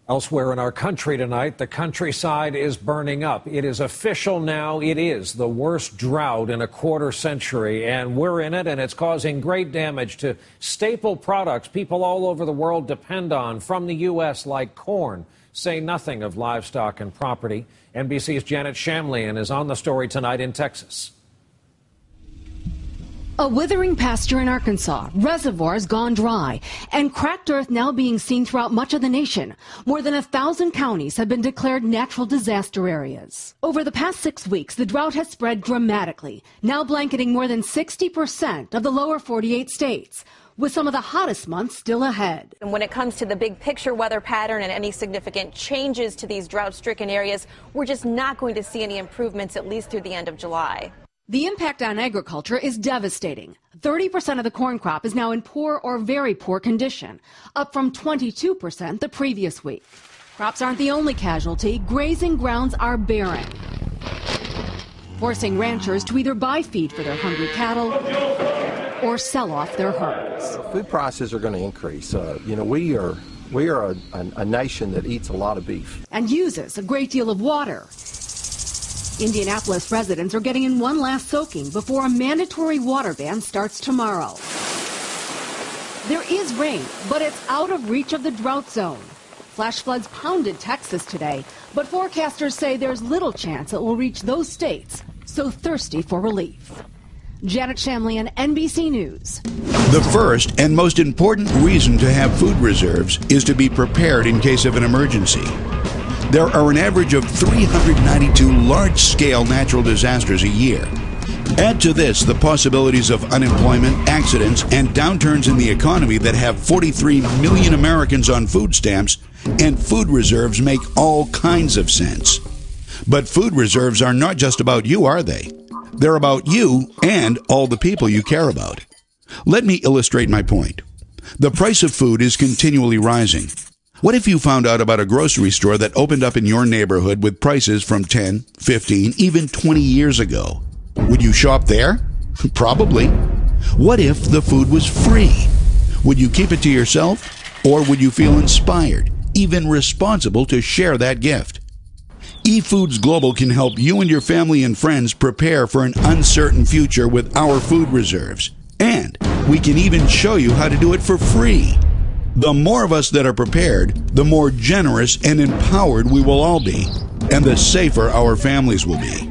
Elsewhere in our country tonight, the countryside is burning up. It is official now. It is the worst drought in a quarter century, and we're in it, and it's causing great damage to staple products people all over the world depend on from the U.S., like corn, say nothing of livestock and property. NBC's Janet Shamlian is on the story tonight in Texas. A withering pasture in Arkansas, reservoirs gone dry, and cracked earth now being seen throughout much of the nation. More than 1,000 counties have been declared natural disaster areas. Over the past 6 weeks, the drought has spread dramatically, now blanketing more than 60% of the lower 48 states, with some of the hottest months still ahead. And when it comes to the big picture weather pattern and any significant changes to these drought-stricken areas, we're just not going to see any improvements, at least through the end of July. The impact on agriculture is devastating. 30% of the corn crop is now in poor or very poor condition, up from 22% the previous week. Crops aren't the only casualty. Grazing grounds are barren, forcing ranchers to either buy feed for their hungry cattle or sell off their herds. Food prices are going to increase. We are a nation that eats a lot of beef. And uses a great deal of water. Indianapolis residents are getting in one last soaking before a mandatory water ban starts tomorrow. There is rain, but it's out of reach of the drought zone. Flash floods pounded Texas today, but forecasters say there's little chance it will reach those states so thirsty for relief. Janet Shamlian, NBC News. The first and most important reason to have food reserves is to be prepared in case of an emergency. There are an average of 392 large-scale natural disasters a year. Add to this the possibilities of unemployment, accidents, and downturns in the economy that have 43 million Americans on food stamps, and food reserves make all kinds of sense. But food reserves are not just about you, are they? They're about you and all the people you care about. Let me illustrate my point. The price of food is continually rising. What if you found out about a grocery store that opened up in your neighborhood with prices from 10, 15, even 20 years ago? Would you shop there? Probably. What if the food was free? Would you keep it to yourself? Or would you feel inspired, even responsible to share that gift? eFoods Global can help you and your family and friends prepare for an uncertain future with our food reserves. And we can even show you how to do it for free. The more of us that are prepared, the more generous and empowered we will all be, and the safer our families will be.